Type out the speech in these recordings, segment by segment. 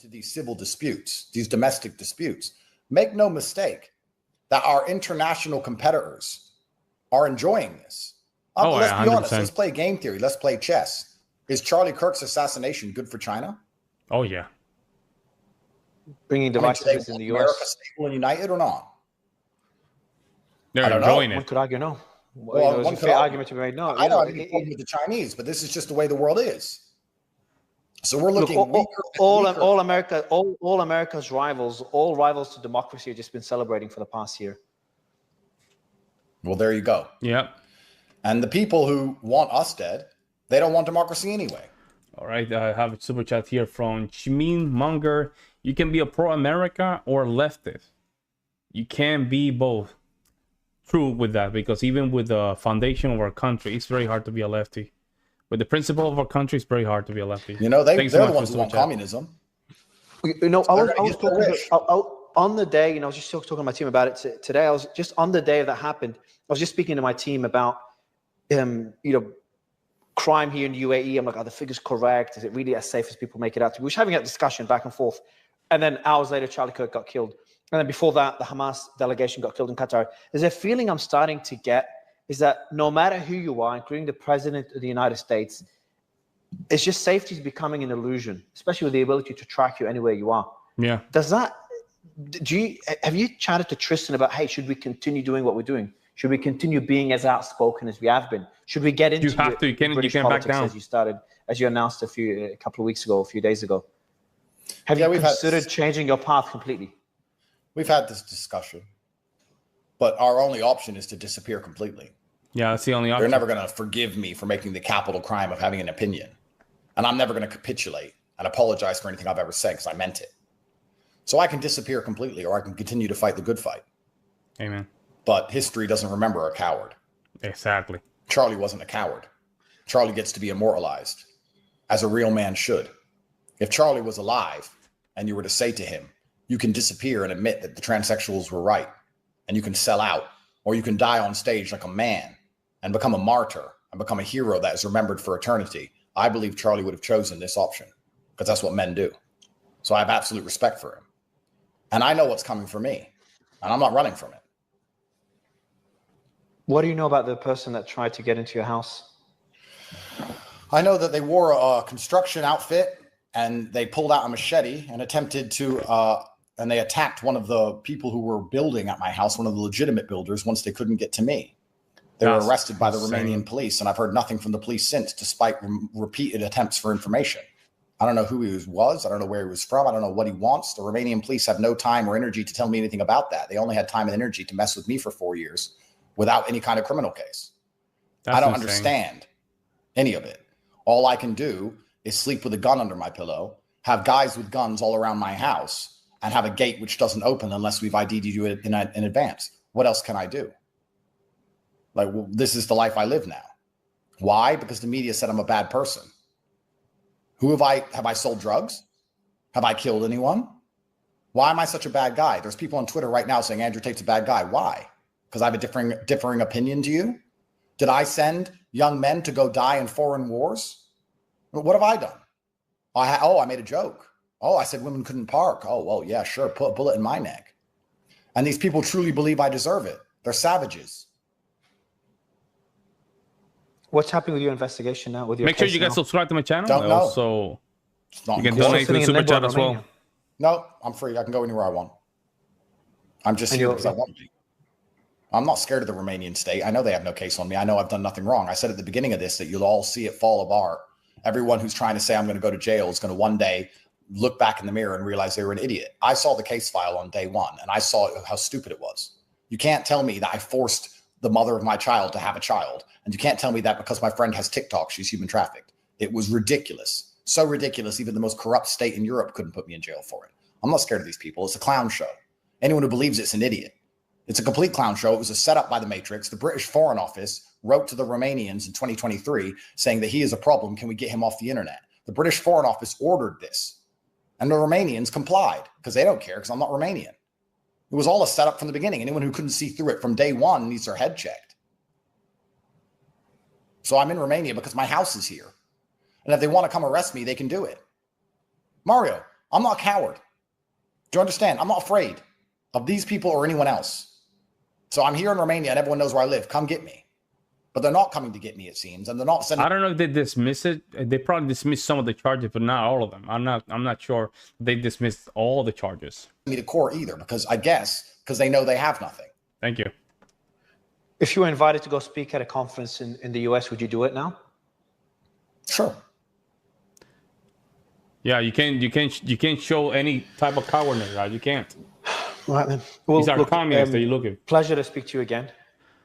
into these civil disputes, these domestic disputes. Make no mistake that our international competitors are enjoying this. Let's be honest. Let's play game theory. Let's play chess. Is Charlie Kirk's assassination good for China? Oh, yeah. Bringing divisiveness in the U.S. America stable and united or not? They're enjoying it. One could argue no. Well, there's a fair argument to be made. No, I don't have any problem with the Chinese, but this is just the way the world is. So we're looking. All America's rivals, all rivals to democracy, have just been celebrating for the past year. Well, there you go. Yeah. And the people who want us dead, they don't want democracy anyway. All right. I have a super chat here from Chimin Munger. You can be a pro-America or leftist. You can't be both. True with that, because even with the foundation of our country, it's very hard to be a lefty. With the principle of our country, it's very hard to be a lefty. You know, they're the ones who want communism. You know, I was talking on the day, I was just talking to my team about it today. I was just on the day that happened. I was just speaking to my team about, crime here in the UAE. I'm like, are the figures correct? Is it really as safe as people make it out to be? We were having a discussion back and forth. And then hours later, Charlie Kirk got killed. And then before that, the Hamas delegation got killed in Qatar. There's a feeling I'm starting to get is that no matter who you are, including the president of the United States, it's just safety is becoming an illusion, especially with the ability to track you anywhere you are. Yeah. Have you chatted to Tristan about, hey, should we continue doing what we're doing? Should we continue being as outspoken as we have been? Should we get into British politics as you announced a couple of weeks ago, a few days ago? Have you considered changing your path completely? We've had this discussion, but our only option is to disappear completely. Yeah, that's the only option. They're never going to forgive me for making the capital crime of having an opinion. And I'm never going to capitulate and apologize for anything I've ever said because I meant it. So I can disappear completely, or I can continue to fight the good fight. Amen. But history doesn't remember a coward. Exactly. Charlie wasn't a coward. Charlie gets to be immortalized, as a real man should. If Charlie was alive and you were to say to him, you can disappear and admit that the transsexuals were right, and you can sell out, or you can die on stage like a man and become a martyr and become a hero that is remembered for eternity, I believe Charlie would have chosen this option, because that's what men do. So I have absolute respect for him. And I know what's coming for me, and I'm not running from it. What do you know about the person that tried to get into your house? I know that they wore a construction outfit and they pulled out a machete and attempted to, and they attacked one of the people who were building at my house, one of the legitimate builders, once they couldn't get to me. They were arrested by the Romanian police, and I've heard nothing from the police since, despite repeated attempts for information. I don't know who he was. I don't know where he was from. I don't know what he wants. The Romanian police have no time or energy to tell me anything about that. They only had time and energy to mess with me for 4 years without any kind of criminal case. I don't understand any of it. All I can do is sleep with a gun under my pillow, have guys with guns all around my house, and have a gate which doesn't open unless we've ID'd you in advance. What else can I do? Like, well, this is the life I live now. Why? Because the media said I'm a bad person. Have I sold drugs? Have I killed anyone? Why am I such a bad guy? There's people on Twitter right now saying Andrew Tate's a bad guy. Why? Because I have a differing opinion to you? Did I send young men to go die in foreign wars? What have I done? I made a joke. Oh, I said women couldn't park. Oh, well, yeah, sure. Put a bullet in my neck. And these people truly believe I deserve it. They're savages. What's happening with your investigation now? Make sure you guys subscribe to my channel. Don't know. Also, you can donate to the super chat as well. No, I'm free. I can go anywhere I want. I'm just here because I want to. I'm not scared of the Romanian state. I know they have no case on me. I know I've done nothing wrong. I said at the beginning of this that you'll all see it fall apart. Everyone who's trying to say I'm going to go to jail is going to one day look back in the mirror and realize they were an idiot. I saw the case file on day one, and I saw how stupid it was. You can't tell me that I forced the mother of my child to have a child. And you can't tell me that because my friend has TikTok, she's human trafficked. It was ridiculous. So ridiculous, even the most corrupt state in Europe couldn't put me in jail for it. I'm not scared of these people. It's a clown show. Anyone who believes it's an idiot. It's a complete clown show. It was a setup by the Matrix. The British Foreign Office wrote to the Romanians in 2023 saying that he is a problem. Can we get him off the internet? The British Foreign Office ordered this. And the Romanians complied because they don't care because I'm not Romanian. It was all a setup from the beginning. Anyone who couldn't see through it from day one needs their head checked. So I'm in Romania because my house is here. And if they want to come arrest me, they can do it. Mario, I'm not a coward. Do you understand? I'm not afraid of these people or anyone else. So I'm here in Romania and everyone knows where I live. Come get me. But they're not coming to get me, it seems, and they're not sending. I don't know if they dismiss it. They probably dismissed some of the charges, but not all of them. I'm not sure they dismissed all the charges. Me to court either, because I guess because they know they have nothing. Thank you. If you were invited to go speak at a conference in the US, would you do it now? Sure. Yeah, you can't show any type of cowardness, right? You can't. Right, man. Well, These are communists that you're looking. Pleasure to speak to you again.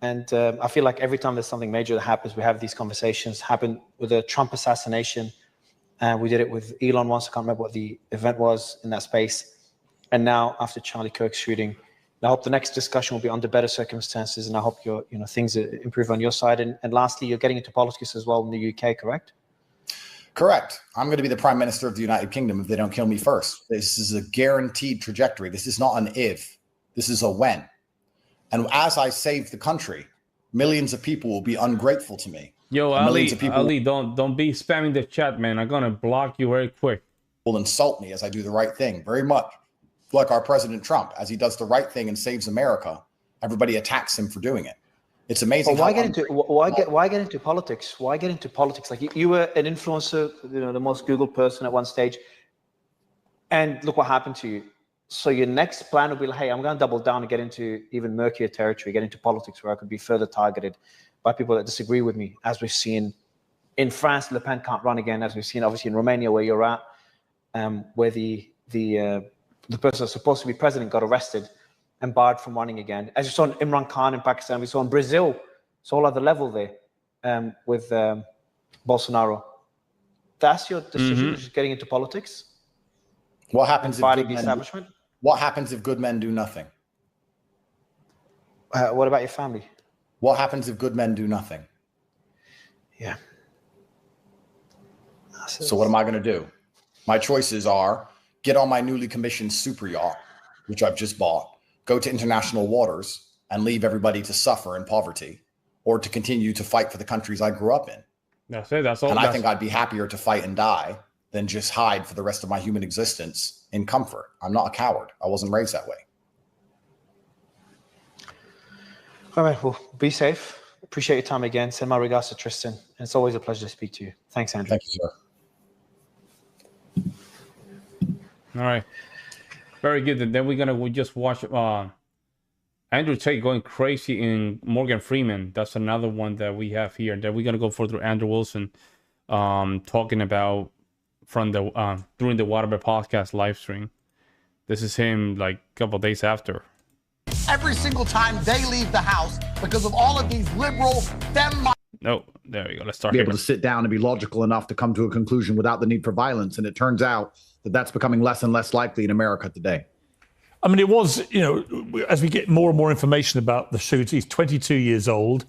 And I feel like every time there's something major that happens, we have these conversations. Happened with the Trump assassination. We did it with Elon once. I can't remember what the event was in that space. And now after Charlie Kirk's shooting, I hope the next discussion will be under better circumstances. And I hope things improve on your side. And lastly, you're getting into politics as well in the UK, correct? Correct. I'm going to be the Prime Minister of the United Kingdom if they don't kill me first. This is a guaranteed trajectory. This is not an if. This is a when. And as I save the country, millions of people will be ungrateful to me. Yo, Ali, don't be spamming the chat, man. I'm gonna block you very quick. Will insult me as I do the right thing, very much like our President Trump. As he does the right thing and saves America, everybody attacks him for doing it. It's amazing. Well, why get into politics? Why get into politics? Like you were an influencer, the most Googled person at one stage, and look what happened to you. So your next plan will be like, hey, I'm going to double down and get into even murkier territory, get into politics where I could be further targeted by people that disagree with me, as we've seen in France. Le Pen can't run again, as we've seen obviously in Romania where you're at, where the person that's supposed to be president got arrested and barred from running again. As you saw in Imran Khan in Pakistan, we saw in Brazil, it's all at the level there with Bolsonaro. That's your decision, just getting into politics? What happens fighting the establishment? What happens if good men do nothing? What about your family? What happens if good men do nothing? Yeah. So what am I going to do? My choices are get on my newly commissioned super yacht, which I've just bought, go to international waters and leave everybody to suffer in poverty, or to continue to fight for the countries I grew up in. That's it. That's all. And I think I'd be happier to fight and die than just hide for the rest of my human existence in comfort. I'm not a coward. I wasn't raised that way. All right, well, be safe. Appreciate your time again. Send my regards to Tristan. And it's always a pleasure to speak to you. Thanks, Andrew. Thank you, sir. All right. Very good. And then we just watch Andrew Tate going crazy in Morgan Freeman. That's another one that we have here. Then we're going to go further Andrew Wilson talking about from the during the Whatever podcast live stream. This is him like a couple days after. Every single time they leave the house because of all of these liberal No, there we go. Let's start. Be able to sit down and be logical enough to come to a conclusion without the need for violence. And it turns out that that's becoming less and less likely in America today. I mean, it was, as we get more and more information about the shooter, he's 22 years old.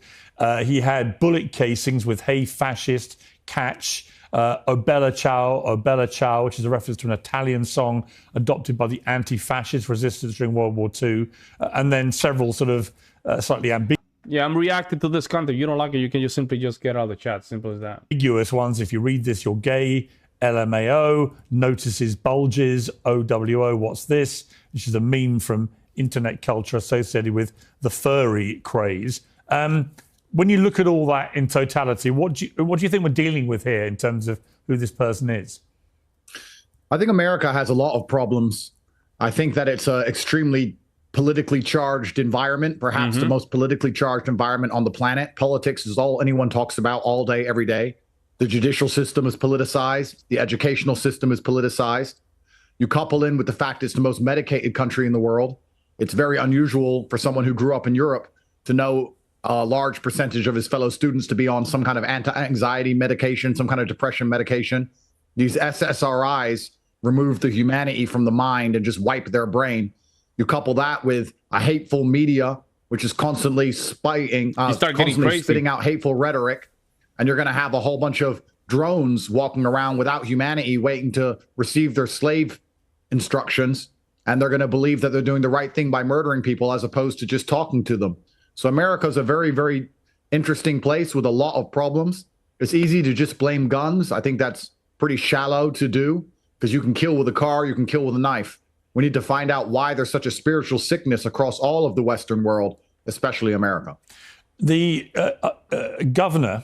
He had bullet casings with "Hey Fascist, Catch," "O Bella Ciao," which is a reference to an Italian song adopted by the anti-fascist resistance during World War II, and then several sort of slightly ambiguous. Yeah, I'm reacting to this content. You don't like it, you can just simply get out of the chat. Simple as that. Ambiguous ones. If you read this, you're gay. LMAO, notices bulges. OWO, what's this? Which is a meme from internet culture associated with the furry craze. When you look at all that in totality, what do you think we're dealing with here in terms of who this person is? I think America has a lot of problems. I think that it's an extremely politically charged environment, perhaps the most politically charged environment on the planet. Politics is all anyone talks about all day, every day. The judicial system is politicized. The educational system is politicized. You couple in with the fact it's the most medicated country in the world. It's very unusual for someone who grew up in Europe to know a large percentage of his fellow students to be on some kind of anti-anxiety medication, some kind of depression medication. These SSRIs remove the humanity from the mind and just wipe their brain. You couple that with a hateful media, which is constantly spitting out hateful rhetoric, and you're going to have a whole bunch of drones walking around without humanity waiting to receive their slave instructions, and they're going to believe that they're doing the right thing by murdering people as opposed to just talking to them. So America's a very, very interesting place with a lot of problems. It's easy to just blame guns. I think that's pretty shallow to do. because you can kill with a car, you can kill with a knife. We need to find out why there's such a spiritual sickness across all of the Western world, especially America. The governor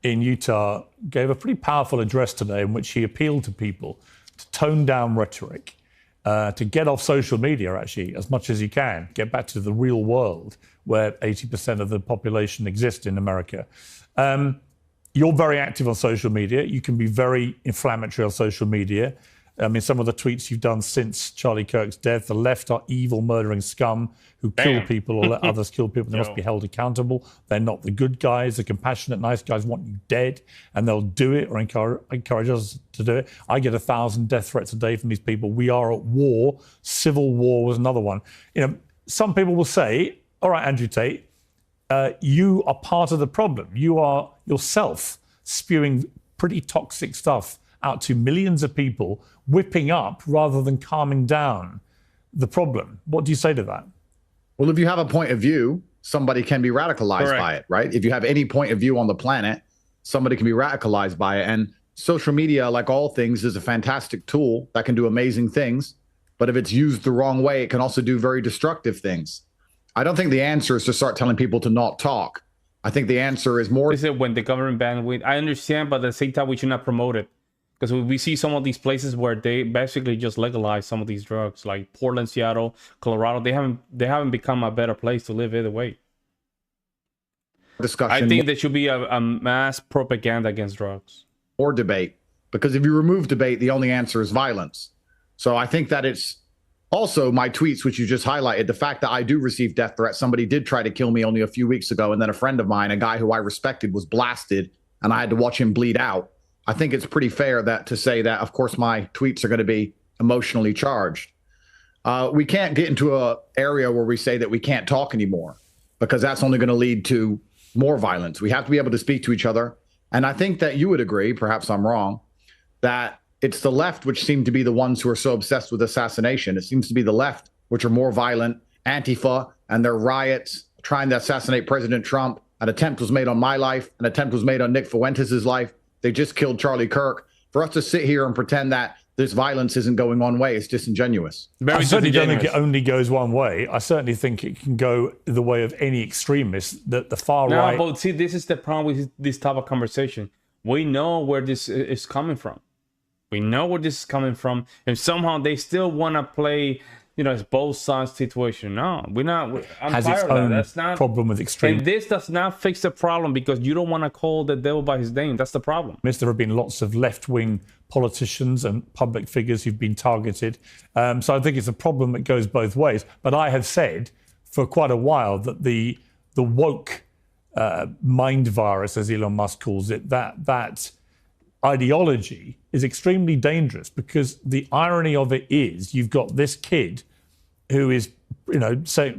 in Utah gave a pretty powerful address today in which he appealed to people to tone down rhetoric, to get off social media, actually, as much as you can, get back to the real world where 80% of the population exists in America. You're very active on social media. You can be very inflammatory on social media. I mean, some of the tweets you've done since Charlie Kirk's death, the left are evil, murdering scum who kill people or let others kill people. They must be held accountable. They're not the good guys. The compassionate, nice guys want you dead, and they'll do it or encourage us to do it. I get 1,000 death threats a day from these people. We are at war. Civil war was another one. You know, some people will say, all right, Andrew Tate, you are part of the problem. You are yourself spewing pretty toxic stuff out to millions of people, whipping up rather than calming down the problem. What do you say to that? Well, if you have a point of view, somebody can be radicalized by it, right? If you have any point of view on the planet, somebody can be radicalized by it. And social media, like all things, is a fantastic tool that can do amazing things. But if it's used the wrong way, it can also do very destructive things. I don't think the answer is to start telling people to not talk. I think the answer is more... Is it when the government bandwidth? I understand, but at the same time, we should not promote it. Because we see some of these places where they basically just legalize some of these drugs, like Portland, Seattle, Colorado. They haven't become a better place to live either way. Discussion. I think there should be a mass propaganda against drugs. Or debate. Because if you remove debate, the only answer is violence. So I think that it's also my tweets, which you just highlighted, the fact that I do receive death threats. Somebody did try to kill me only a few weeks ago, and then a friend of mine, a guy who I respected, was blasted, and I had to watch him bleed out. I think it's pretty fair to say that, of course, my tweets are going to be emotionally charged. We can't get into an area where we say that we can't talk anymore, because that's only going to lead to more violence. We have to be able to speak to each other. And I think that you would agree, perhaps I'm wrong, that it's the left which seem to be the ones who are so obsessed with assassination. It seems to be the left which are more violent, Antifa and their riots, trying to assassinate President Trump. An attempt was made on my life. An attempt was made on Nick Fuentes' life. They just killed Charlie Kirk. For us to sit here and pretend that this violence isn't going one way is disingenuous. I certainly don't think it only goes one way. I certainly think it can go the way of any extremist, that the far right... No, but see, this is the problem with this type of conversation. We know where this is coming from. We know where this is coming from. And somehow they still want to play... You know, it's both sides situation. No, we're not. I'm has its own That's not, problem with extreme. And this does not fix the problem, because you don't want to call the devil by his name. That's the problem. There have been lots of left-wing politicians and public figures who've been targeted. So I think it's a problem that goes both ways. But I have said for quite a while that the woke mind virus, as Elon Musk calls it, that ideology is extremely dangerous, because the irony of it is you've got this kid who is,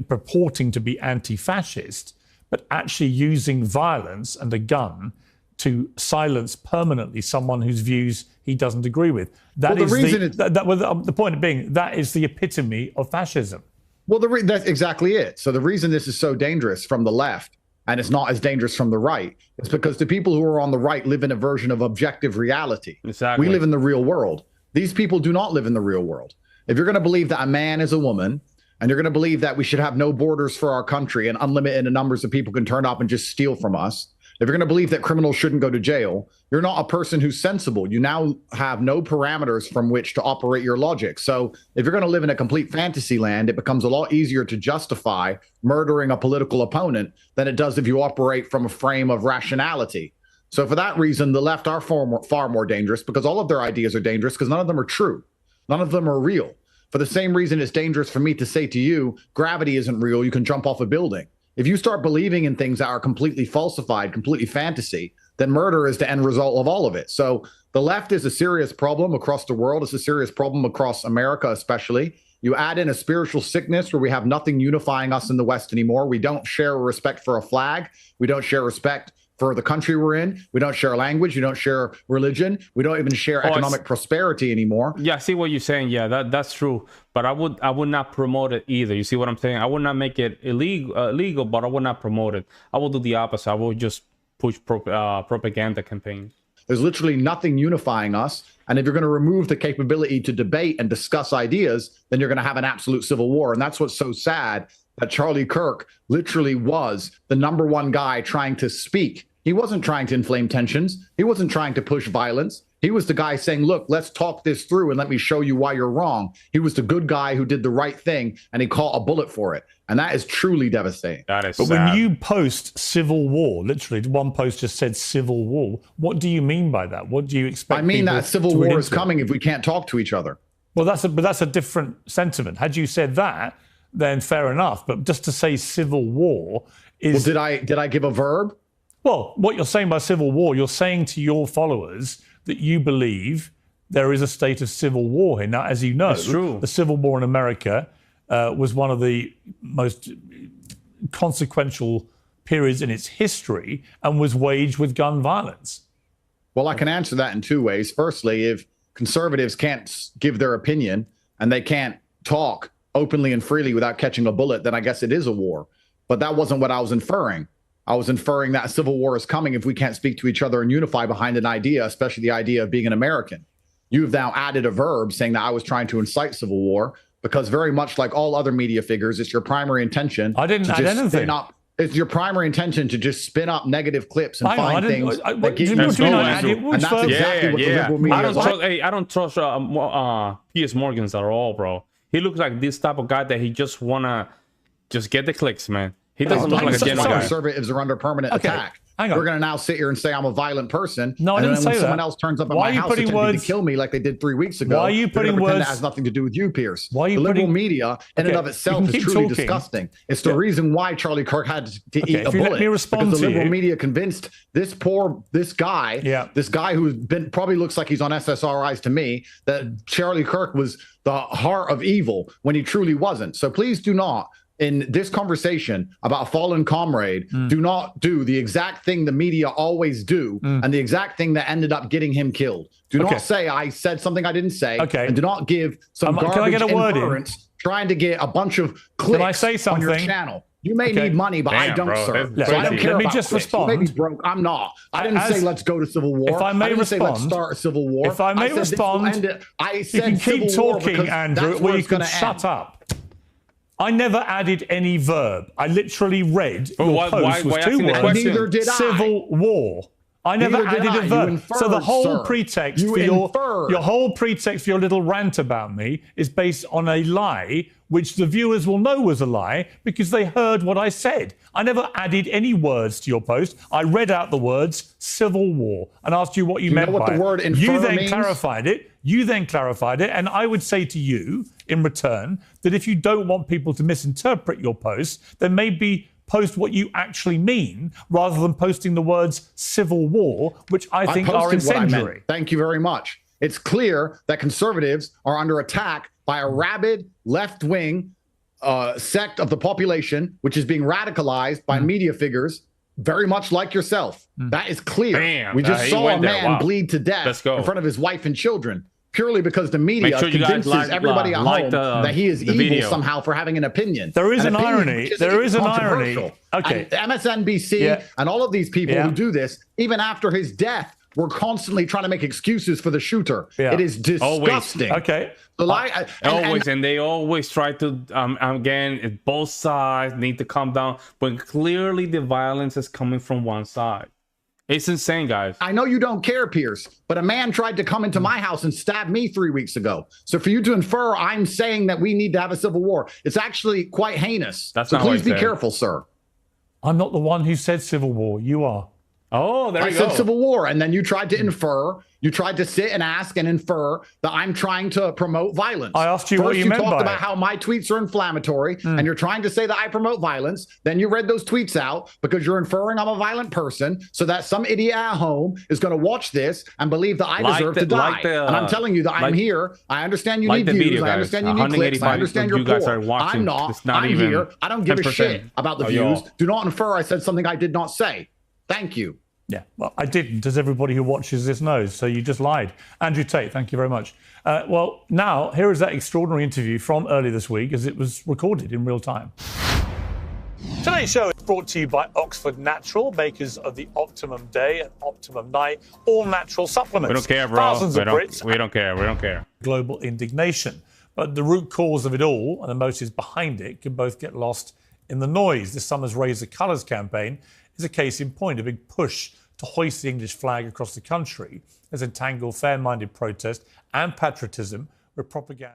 purporting to be anti-fascist, but actually using violence and a gun to silence permanently someone whose views he doesn't agree with. The point being, that is the epitome of fascism. Well, that's exactly it. So the reason this is so dangerous from the left, and it's not as dangerous from the right, is because the people who are on the right live in a version of objective reality. Exactly. We live in the real world. These people do not live in the real world. If you're going to believe that a man is a woman, and you're going to believe that we should have no borders for our country and unlimited numbers of people can turn up and just steal from us, if you're going to believe that criminals shouldn't go to jail, you're not a person who's sensible. You now have no parameters from which to operate your logic. So if you're going to live in a complete fantasy land, it becomes a lot easier to justify murdering a political opponent than it does if you operate from a frame of rationality. So for that reason, the left are far more dangerous, because all of their ideas are dangerous, because none of them are true. None of them are real. For the same reason it's dangerous for me to say to you, gravity isn't real, you can jump off a building. If you start believing in things that are completely falsified, completely fantasy, then murder is the end result of all of it. So the left is a serious problem across the world. It's a serious problem across America, especially. You add in a spiritual sickness where we have nothing unifying us in the West anymore. We don't share respect for a flag. We don't share respect for the country we're in. We don't share language. We don't share religion. We don't even share economic prosperity anymore. Yeah, I see what you're saying. Yeah, that's true. But I would not promote it either. You see what I'm saying? I would not make it illegal, but I would not promote it. I will do the opposite. I will just push propaganda campaigns. There's literally nothing unifying us. And if you're going to remove the capability to debate and discuss ideas, then you're going to have an absolute civil war. And that's what's so sad, that Charlie Kirk literally was the #1 guy trying to speak. He wasn't trying to inflame tensions. He wasn't trying to push violence. He was the guy saying, look, let's talk this through and let me show you why you're wrong. He was the good guy who did the right thing, and he caught a bullet for it. And that is truly devastating. That is But sad. when you post civil war, literally one post just said civil war, what do you mean by that? What do you expect? I mean people that civil to read war is into it? coming if we can't talk to each other. Well, that's a different sentiment. Had you said that, then fair enough. But just to say civil war is... Well, did I give a verb? Well, what you're saying by civil war, you're saying to your followers that you believe there is a state of civil war here. Now, as you know, It's true. the Civil War in America was one of the most consequential periods in its history and was waged with gun violence. Well, I can answer that in two ways. Firstly, if conservatives can't give their opinion and they can't talk openly and freely without catching a bullet, then I guess it is a war. But that wasn't what I was inferring. I was inferring that a civil war is coming if we can't speak to each other and unify behind an idea, especially the idea of being an American. You've now added a verb saying that I was trying to incite civil war, because very much like all other media figures, it's your primary intention. I didn't add anything. It's your primary intention to just spin up negative clips and find things that get you Which and that's verb? exactly what the liberal media I don't trust Piers Morgan's at all, bro. He looks like this type of guy that he just wanna just get the clicks, man. He doesn't look like a genuine guy. Conservatives are under permanent attack. Hang on. We're going to now sit here and say I'm a violent person. No, I and didn't then say when that. someone else turns up at my house attempting to kill me like they did 3 weeks ago, Why are you putting pretend words... that has nothing to do with you, Pierce. Why are you the liberal putting... media in and of itself is truly disgusting. It's the reason why Charlie Kirk had to eat a bullet. Let me respond because the to liberal you. media convinced this guy, this guy who's been probably looks like he's on SSRIs to me, that Charlie Kirk was the heart of evil when he truly wasn't. So please do not, in this conversation about a fallen comrade, do not do the exact thing the media always do and the exact thing that ended up getting him killed. Do not say I said something I didn't say, and do not give some garbage inference trying to get a bunch of clicks on your channel. You may need money, but I don't, sir. So I don't care about clicks. You may be broke. I'm not. I didn't say let's go to civil war. If I may respond, say let's start a civil war. If I may respond, I said you can keep talking, Andrew, or you can shut up. I never added any verb. I literally read your post with 2 words. Neither did I. Civil war. I never added a verb. So the whole pretext for your whole pretext for your little rant about me is based on a lie, which the viewers will know was a lie because they heard what I said. I never added any words to your post. I read out the words civil war and asked you what you meant by it. You then clarified it. You then clarified it. And I would say to you in return that if you don't want people to misinterpret your post, then maybe post what you actually mean rather than posting the words civil war, which I think are incendiary. Thank you very much. It's clear that conservatives are under attack by a rabid left-wing sect of the population, which is being radicalized by media figures very much like yourself. That is clear. Damn, we just saw a man bleed to death in front of his wife and children, purely because the media convinces everybody at home that he is evil somehow for having an opinion. There is an irony. There is an irony. Okay. And MSNBC and all of these people who do this, even after his death, we're constantly trying to make excuses for the shooter. It is disgusting. Okay. And they always try to, again, both sides need to calm down, but clearly the violence is coming from one side. It's insane, guys. I know you don't care, Pierce, but a man tried to come into my house and stab me 3 weeks ago. So for you to infer I'm saying that we need to have a civil war, it's actually quite heinous. So please be careful, sir. I'm not the one who said civil war. You are. Oh, there you go. I said civil war, and then you tried to infer. You tried to sit and ask and infer that I'm trying to promote violence. I asked you what you meant by it. First, you talked about how my tweets are inflammatory, and you're trying to say that I promote violence. Then you read those tweets out because you're inferring I'm a violent person, so that some idiot at home is going to watch this and believe that I deserve to die. And I'm telling you that I'm here. I understand you need views. I understand you need clicks. I understand you're poor. I'm not. I'm here. I don't give a shit about the views. Do not infer I said something I did not say. Thank you. Yeah, well, I didn't, as everybody who watches this knows, so you just lied. Andrew Tate, thank you very much. Well, now, here is that extraordinary interview from earlier this week as it was recorded in real time. Today's show is brought to you by Oxford Natural, makers of the Optimum Day and Optimum Night, all natural supplements. We don't care, bro. Thousands of Brits. We don't care. We don't care. Global indignation. But the root cause of it all and the motives behind it can both get lost in the noise. This summer's Raise the Colours campaign is a case in point, a big push to hoist the English flag across the country as entangled fair-minded protest and patriotism with propaganda.